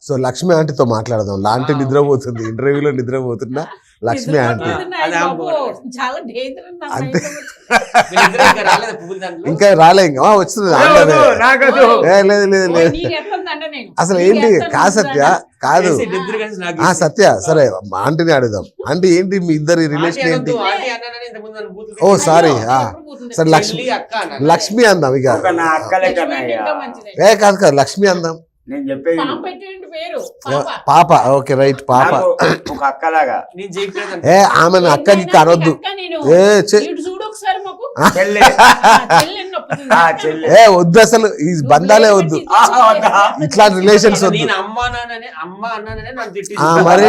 So Lakshmi ఆంటీతో మాట్లాడదాం. లాంటి నిద్రపోతుంది, ఇంటర్వ్యూలో నిద్రపోతున్నా లక్ష్మి ఆంటీ అంతే. ఇంకా రాలే, ఇంకా వస్తుంది. లేదు లేదు లేదు అసలు ఏంటి కాదు సత్య, కాదు సత్య. సరే ఆంటీని అడుగుదాం. ఆంటీ ఏంటి మీ ఇద్దరి రిలేషన్ ఏంటి? ఓ సారీ, సరే లక్ష్మి అందాం. ఇక కాదు కాదు లక్ష్మి అందాం. నేను చెప్పేది పాప. ఓకే రైట్, పాప. ఒక అక్కలాగా ఆమె అక్కకి కనొద్దు. వద్దు అసలు, ఈ బంధాలే వద్దు, ఇట్లాంటి రిలేషన్స్ వద్దు. మరి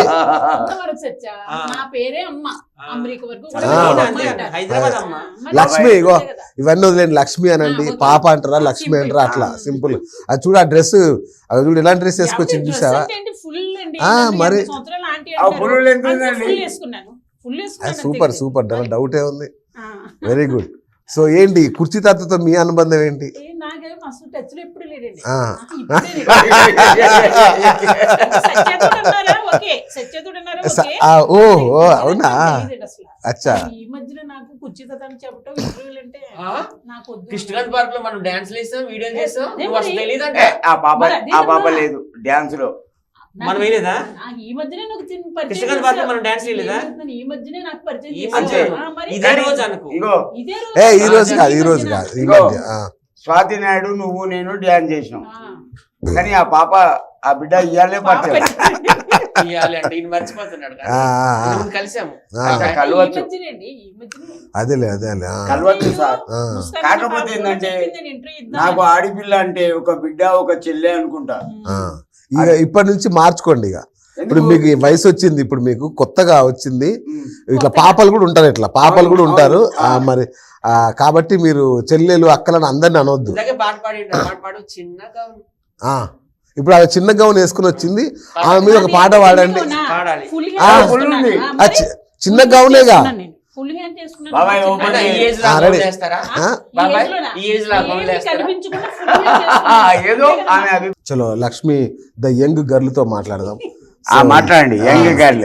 లక్ష్మి, ఇగో ఇవన్నీ వదిలేండి. లక్ష్మి అనండి, పాప అంటారా, లక్ష్మి అంటారా, అట్లా సింపుల్. అది చూడు ఆ డ్రెస్, అది చూడు ఎలాంటి డ్రెస్ వేసుకొచ్చింది చూసావా? మరి సూపర్ సూపర్, డౌటే ఉంది. Very good. సో ఏంటి కుర్చీ తాతతో మీ అనుబంధం ఏంటి? ఓ అవునా, అచ్చా. ఈ మధ్యన నాకు కుర్చీ తాత అని చెప్పడం ఇంటర్వ్యూలు అంటే నాకు కృష్ణకాంత్ పార్క్ లో మనం డాన్స్ చేసాం, వీడియో చేసాం. ఆ పాప లేదు డాన్స్ లో, మనం వేయలేదా? ఈ మధ్యనే నాకు కృష్ణకాంత్ పార్క్ లో మనం డాన్స్ చేయలేదా? ఈ మధ్యనే నాకు పరిచయం ఇదే రోజు అనుకో. ఈ రోజు కాదు, ఈ రోజు కాదు, ఈ మధ్య. స్వాతి నాయుడు నువ్వు నేను డాన్స్ చేసినాం, కానీ ఆ పాప ఆ బిడ్డ ఇయ్యాలే పరిచయం. మర్చిపోతున్నాడు, కలిసాము. అదేలే అదేలే కలవచ్చు సార్. కాకపోతే ఏంటంటే నాకు ఆడిపిల్ల అంటే ఒక బిడ్డ ఒక చెల్లె అనుకుంటా. ఇక ఇప్పటి నుంచి మార్చుకోండి. ఇక ఇప్పుడు మీకు వయసు వచ్చింది, ఇప్పుడు మీకు కొత్తగా వచ్చింది. ఇట్లా పాపలు కూడా ఉంటారు, ఇట్లా పాపలు కూడా ఉంటారు. మరి కాబట్టి మీరు చెల్లెలు అక్కలను అందరిని అనవద్దు. ఇప్పుడు ఆమె చిన్న గౌన్ వేసుకుని వచ్చింది, ఆమె మీద ఒక పాట పాడండి. చిన్న గౌనేగా చలో లక్ష్మి ద యంగ్ గర్ల్ తో మాట్లాడదాం. మాట్లాడండి young girl.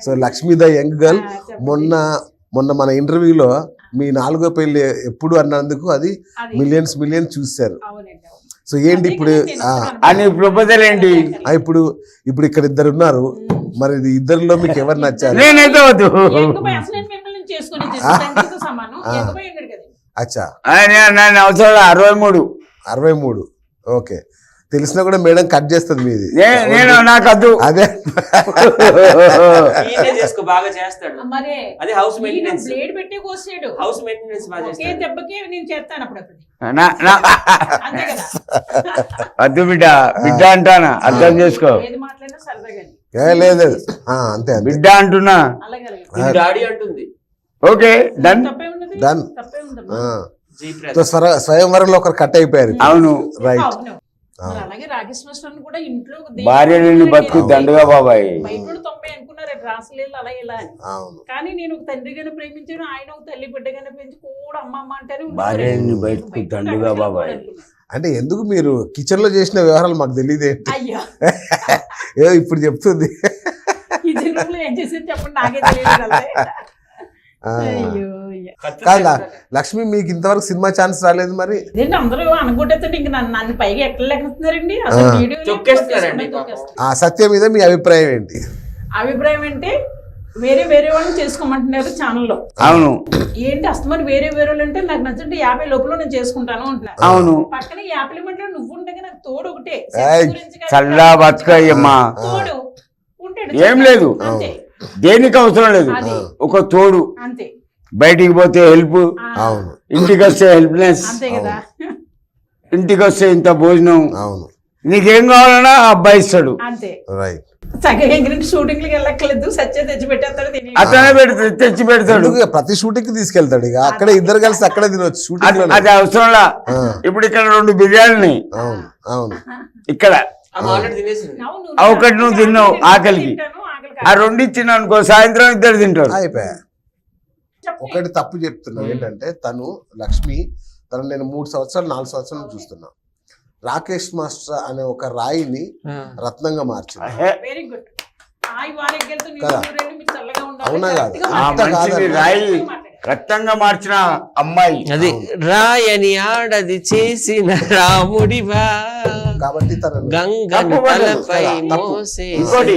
So Lakshmi the young girl. మొన్న మన ఇంటర్వ్యూలో మీ 4వ పెళ్లి ఎప్పుడు అన్నందుకు అది మిలియన్స్ చూశారు. సో ఏంటి ఇప్పుడు ప్రపోజల్ ఏంటి? ఇప్పుడు ఇక్కడ ఇద్దరు ఉన్నారు, మరి ఇద్దరిలో మీకు ఎవరు నచ్చారు? నేనైతే వద్దు. అచ్చా, అవసరం 63. ఓకే, తెలిసినా కూడా మేడం కట్ చేస్తుంది మీది. నేను నాకు వద్దు. అదే చేసుకో, బాగా చేస్తాడు. అదే హౌస్ మెయింటెనెన్స్, బ్లేడ్ పెట్టి కోసాడు. హౌస్ మెయింటెనెన్స్ బాగా చేస్తాడు. దెబ్బకే నేను చేస్తాను అప్పుడప్పుడు. వద్దు బిడ్డ, బిడ్డ అంటానా, అర్థం చేసుకో. ఏది మాట్లాడినా సరదాగా లేదు అంతే, బిడ్డ అంటున్నా. డాడీ అంటుంది. Okay done done. స్వయంవరంలో ఒకరు కట్ అయిపోయారు. అవును రైట్. అలాగే రాకేష్ మాస్టర్ కూడా ఇంట్లో భార్య నిన్ను బతుకు దండగా బాబాయ్. బయట 90 అనుకున్నారు రాసలేదు అలా ఇలా అని. కానీ నేను ఒక తండ్రిగానే ప్రేమించాను, ఆయన ఒక తల్లి బిడ్డగానే పెంచి కూడా అమ్మమ్మ అంటారు. భార్య నిన్ను బయటకు దండగా బాబాయ్ అంటే ఎందుకు మీరు కిచెన్ లో చేసిన వ్యవహారాలు మాకు తెలియదే? అయ్యా ఏదో ఇప్పుడు చెప్తుంది. కిచెన్ లో ఏం చేసేది చెప్పండి, నాకే తెలియదు. కాదా లక్ష్మి, మీకు ఇంతవరకు సినిమా ఛాన్స్ రాలేదు? మరి అందరూ అనుకుంటే ఇంక నన్ను పైగా ఎక్కడ లెక్కుతున్నారండి. సత్యం మీద మీ అభిప్రాయం ఏంటి? అభిప్రాయం అంటే వేరే వాళ్ళని చేసుకోమంటున్నారు ఛానల్లో. అవును. ఏంటి అస్తమాని వేరే వాళ్ళు అంటే నాకు నచ్చంటే 50 లోపల నేను చేసుకుంటాను అంటున్నారు. అవును. పక్కన 50 మందిలో నువ్వు ఉండగా నాకు తోడు ఒకటే చల్లా బతుకయ్యమ్మా. తోడు ఉంటాడు, ఏం లేదు, దేనికి అవసరం లేదు, ఒక తోడు. అంతే. బయటికి పోతే హెల్ప్, ఇంటికి వస్తే హెల్ప్నెస్, ఇంటికి వస్తే ఇంత భోజనం, నీకేం కావాలన్నా అబ్బాయి ఇస్తాడు. అంతే. రైట్. షూటింగ్ వెళ్ళక్కలేదు, సత్య తెచ్చి పెట్టేస్తాడు, అతనే తెచ్చి పెడతాడు. ప్రతి షూటింగ్ కి తీసుకెళ్తాడు. ఇక అక్కడ ఇద్దరు కలిసి అక్కడే తినొచ్చు షూటింగ్. అది అవసరంలా. ఇప్పుడు ఇక్కడ 2 బిర్యానీ, అవును ఇక్కడ ఒకటి నువ్వు తిన్నావు ఆకలికి, ఆ 2 ఇచ్చినా అనుకో సాయంత్రం 2 తింటారు. అయిపోయా. ఒకటి తప్పు చెప్తున్నా ఏంటంటే, తను లక్ష్మి తను నేను 3 సంవత్సరాలు 4 సంవత్సరాలు చూస్తున్నా. రాకేష్ మాస్టర్ అనే ఒక రాయిని రత్నంగా మార్చింది. Very good. కదా? అవునా కాదు? ఆ మనిషిని రాయి రక్తంగా మార్చిన అమ్మాయి అది రాయని ఆడది చేసిన రాముడివా కాబట్టి తన గంగను తలపై మోసే ఇంకోటి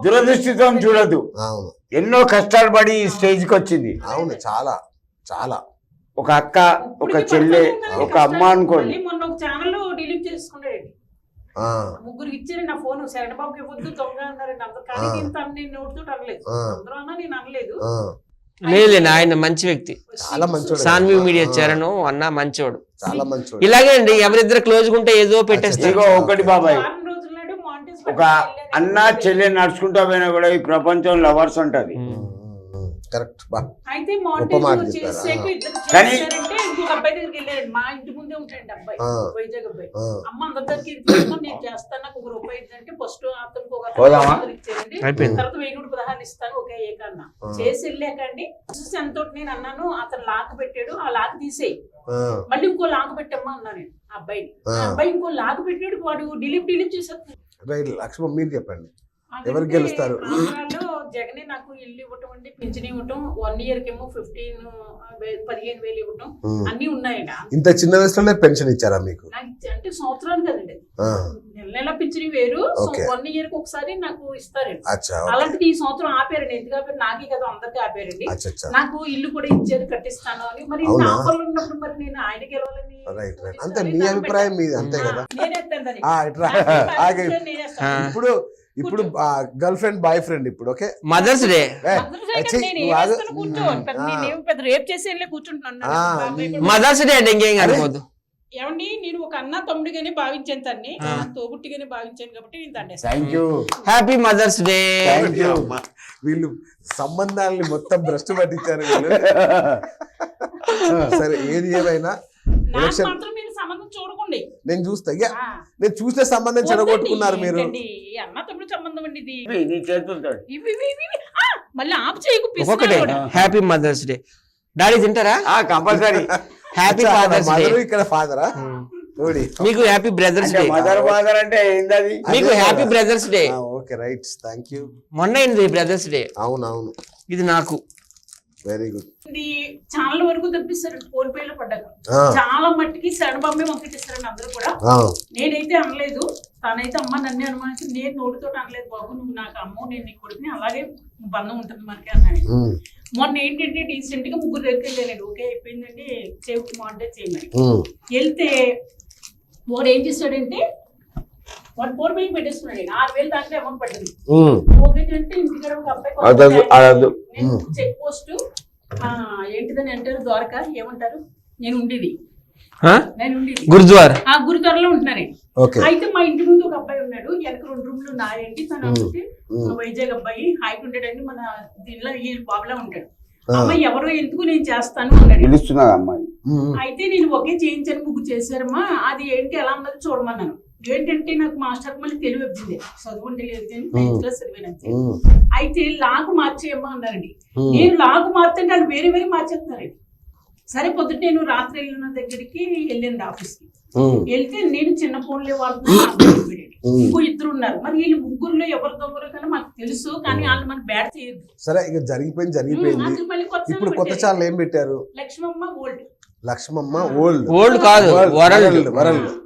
దురదృష్టితో చూడదు. అవును ఎన్నో కష్టాలు పడి ఈ స్టేజ్కి వచ్చింది. అవును చాలా చాలా. ఒక అక్క, ఒక చెల్లె, ఒక అమ్మ అనుకోండి. మొన్న ఒక ఛానల్ డిలీట్ చేసుకున్నాడు. ఆ, ముగ్గురికి ఇచ్చారు నా ఫోన్. శరణ్ బాబుకి ఇవ్వద్దు దొంగ అన్నారండి అందరు. కానీ నేను నోటితో అనలేదు, అందరూ అన్నా నేను అనలేదు. ఆ, లేదు ఆయన మంచి వ్యక్తి. చాలా మంచోడు. సాన్వి మీడియా చరణ్ అన్న మంచోడు. చాలా మంచోడు. ఇలాగే అండి, ఎవరిద్దరు క్లోజ్ ఉంటే ఏదో పెట్టేస్తారు. ఇదిగో ఒకటి బాబాయ్, వారం రోజుల నాడు మాంటేజ్ ఒక అన్న చెల్లె నడుచుకుంటా పోయినా కూడా ఈ ప్రపంచం లవర్స్ ఉంటది. కరెక్ట్ బా. అయితే గొప్ప మాట మాంటేజ్ చెప్పారు. చేసాక ఇద్దరు కానీ- చేశారంటే ఇంకొక అబ్బాయి దగ్గరికి వెళ్ళాడు. మా ఇంటి ముందే ఉంటాడు అబ్బాయి, ఆ. వైజాగ్ అబ్బాయి. ఆ, అమ్మ అందరి దగ్గరికి ఇచ్చేస్తాను, నేను చేస్తాను, నాకు ₹1 ఇద్దంటే ఫస్ట్ అతనికి ఒక పోదామా? ఇచ్చారండి. అయిపోయింది. తర్వాత 1016 ఇస్తాను ఒకే ఏకన్నా చేసి వెళ్ళాకండి. చూసి ఎంతో నేను అన్నాను, అతను లాక్ పెట్టాడు, ఆ లాక్ తీసేయి, ఆ, మళ్ళీ ఇంకో లాక్ పెట్టమ్మా అన్నా నేను ఆ అబ్బాయిని. ఆ. ఆ అబ్బాయి ఇంకో లాక్ పెట్టాడు, వాడు డిలీట్ చేసేస్తున్నాడు. రైట్. లక్ష్మణ్ మీరు చెప్పండి, ఎవరు గెలుస్తారు? ఆంధ్రాలో జగనే నాకు ఇల్లు ఇవ్వటం అండి, పింఛన్ ఇవ్వటం, 1 year కేమో 15,000 ఇవ్వటం అన్ని ఉన్నాయండి. ఇంత చిన్న వయసులోనే పెన్షన్ ఇచ్చారా మీకు? నాకు అంటే సంవత్సరాలు కదండి, ఆ, నెల నెల పింఛన్ వేరు. Okay. 1 year కి ఒకసారి నాకు ఇస్తారండి. అచ్చా, అలాంటిది ఈ సంవత్సరం ఆపారండి. ఎందుకు ఆపారు? నాకే కదా అందరికీ ఆపారండి. అచ్చా. నాకు ఇల్లు కూడా ఇచ్చారు, కట్టిస్తాను అని. మరి అవునా? నా పనులు ఉన్నప్పుడు మరి నేను ఆయన గెలవాలని రైట్ రైట్. అంతే మీ అభిప్రాయం మీది, అంతే కదా? నేనేస్తాను దానికి. ఆ, ఇట్రా. ఆగే. నేనేస్తాను. ఇప్పుడు గర్ల్ ఫ్రెండ్ బాయ్ ఫ్రెండ్ ఇప్పుడు ఓకే. Mother's day. పెద్ద రేప్ చేసి వెళ్ళి కూర్చుంటున్నాను. మదర్స్ డే అంటే ఇంకేం అనుకోవద్దు. ఏమండి, నేను ఒక అన్న తమ్ముడిగానే భావించాను, తన్ని తోబుట్టిగానే భావించాను కాబట్టి నేను తండేస్తాను. Thank you. Happy mother's day. Thank you. వీళ్ళు సంబంధాలని మొత్తం భ్రష్టు పట్టించారు వీళ్ళు. సరే ఏది ఏమైనా నాకు మాత్రం మీరు సంబంధం చూడకండి. నేను చూస్తా. నేను చూస్తే సంబంధం చెడగొట్టుకున్నారు మీరు. అన్న తమ్ముడు సంబంధం అండి ఇది. నీ చేతులతోటి. మళ్ళీ ఆపు చేయకు. ఒకటే హ్యాపీ మదర్స్ డే. డాడీ తింటారా? Compulsory. Happy father's day. Mother ఇక్కడ ఫాదరా? మీకు happy brothers day. Mother father అంటే ఏంటది? మీకు happy brothers day. Okay right, thank you. మొన్న అయింది బ్రదర్స్ డే. అవునవును, ఇది నాకు వెరీ గుడ్. ఇది చాలా వరకు తెప్పిస్తారు ఫోన్ పేలో పడ్డాక. చాలా మట్టికి శరణబాబే పంపించేస్తారండి అందరూ కూడా. నేనైతే అనలేదు, తనైతే అమ్మ నన్నే అనుమానించి, నేను నోటితో అనలేదు, బాబు నువ్వు నాకు అమ్మ, నేను నీ కొడుకుని, అలాగే బంధం ఉంటుంది మనకి అన్నాడు. మొన్న ఏంటంటే రీసెంట్ గా 3 దగ్గరికి వెళ్ళాను. ఓకే అయిపోయిందండి, సేఫ్టీ మాంటేజ్ చేయమని వెళ్తే వాడు ఏం చేస్తాడంటే వాడు 4 వేలు పెట్టేస్తున్నాడు. 6,000 దాంట్లో అమౌంట్ పడ్డది. ఓకే అంటే ఇంటికాడ ఒక అబ్బాయి చెక్ పోస్ట్ ఏంటిదని అంటారు, ద్వారకా ఏమంటారు, నేను ఉండేది గురుద్వారా. ఆ గురుద్వారలో ఉంటున్నాను. అయితే మా ఇంటి ముందు ఒక అబ్బాయి ఉన్నాడు, వెనక 2 రూమ్లు ఉన్నాయండి. తను అంటే వైజాగ్ అబ్బాయి, హైట్ ఉంటాడండి, మన దీనిలో ఈ బాబులా ఉంటాడు. అమ్మాయి ఎవరో ఎందుకు నేను చేస్తాను అన్నాడు. అమ్మాయి అయితే నేను ఒకే చేయించాను, ముగ్గు చేశారమ్మా, అది ఏంటి ఎలా ఉన్నది చూడమన్నాను. ఏంటంటే నాకు మాస్టర్ మళ్ళీ తెలివి వచ్చింది, చదువు అంటే లేదు, 9th class చదివానంతే. అయితే లాగు మార్చేయమ్మా అన్నారండి. నేను లాగు మార్చంటే వాళ్ళు వేరే వేరే మార్చేస్తున్నారండి. సరే పొద్దుట నేను రాత్రి వెళ్ళిన దగ్గరికి వెళ్ళింది ఆఫీస్కి. వెళ్తే నేను చిన్న ఫోన్లే వాడుతున్నాను, ఇంకో 2 ఉన్నారు. మరి వీళ్ళు 3లో ఎవరు దొంగరు కానీ మాకు తెలుసు, కానీ వాళ్ళు మనకు బ్యాడ్ చేయొద్దు. సరే ఇక జరిగిపోయింది. ఇప్పుడు కొత్త ఛానల్ ఏం పెట్టారు? Lakshmamma old. Lakshmamma old. Old కాదు, వరల్డ్.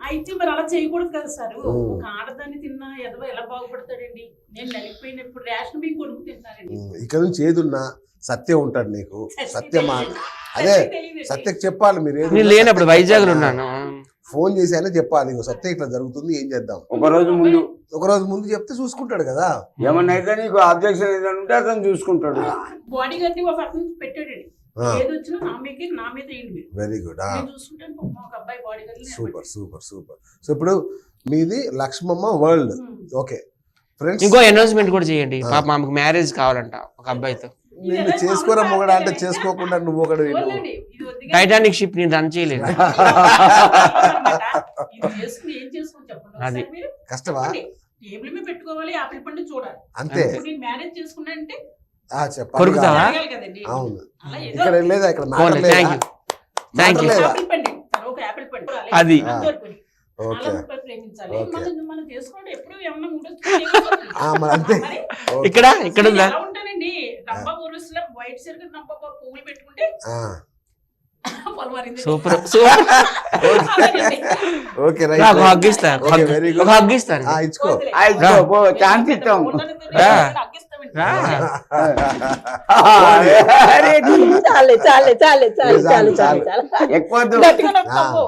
అయితే మరి అలా చేయకూడదు కదా సార్. ఒక ఆడదాన్ని తిన్నా ఎదవ ఎలా బాగుపడతాడండి? నేను నలిగిపోయినప్పుడు రేషన్ బియ్యం కొడుకు తింటానండి. ఇక్కడ నుంచి ఏదున్నా సత్యం ఉంటాడు నీకు. సత్యమా? అదే సత్యం చెప్పాలి. మీరు లేనప్పుడు వైజాగ్ లో ఉన్నాను, ఫోన్ చేసి అయినా చెప్పాలి, సత్యం ఇట్లా జరుగుతుంది, ఏం చేద్దాం. ఒక రోజు ముందు చెప్తే చూసుకుంటాడు కదా. ఏమన్నా అయితే నీకు అబ్జెక్షన్ ఏదైనా ఉంటే అతను చూసుకుంటాడు. బాడీ గార్డ్ ఒక అతను పెట్టాడండి, ఏది వచ్చినా నా మీద ఏంటి. Very good. చూసుకుంటాను ఒక అబ్బాయి body guard. Super super super. So ఇప్పుడు మీది లక్ష్మమ్మ వరల్డ్. ఓకే ఫ్రెండ్స్, ఇంకో అనౌన్స్మెంట్ కూడా చేయండి. పాప మాకు మ్యారేజ్ కావాలంట ఒక అబ్బాయితో. నేను చేసుకోరా మొగడా అంటే చేసుకోకుండా నువ్వు ఒకడు. టైటానిక్ షిప్ నేను రన్ చేయలేదు. అది కష్టమా? టేబుల్ మీద పెట్టుకోవాలి, ఆపిల్ పండు చూడాలి, అంతే. నేను మ్యారేజ్ చేసుకున్నా అంటే చెప్పాలి. అవును, ఇక్కడ లేదా ఇక్కడ థ్యాంక్ యూ. యాపిల్ పండు ఒక యాపిల్ పండు అది. అంతవరకు. ఓకే అలా కూడా ప్రేమించాలి. ఓకే. మనం చేసుకోవడం ఎప్పుడు ఏమన్నా మరి అంతే. ఓకే. ఇక్కడ ఇక్కడ ఉందా? ఎలా ఉంటానండి రంభా ఊరుసులో వైట్ సరుకు రంభా పువ్వులు పెట్టుకుంటే పొలవారింది. Super super. ఓకే రైట్ నాకు హగ్ ఇస్తాను, ఓకే, very good. ఒక హగ్ ఇస్తాను. ఇచ్చుకో. ఛాన్స్ ఇస్తాం. రా. రా. అరే, చాలే చాలే చాలే చాలే చాలు చాలు చాలు ఎక్కువ గట్టిగా నొక్కు.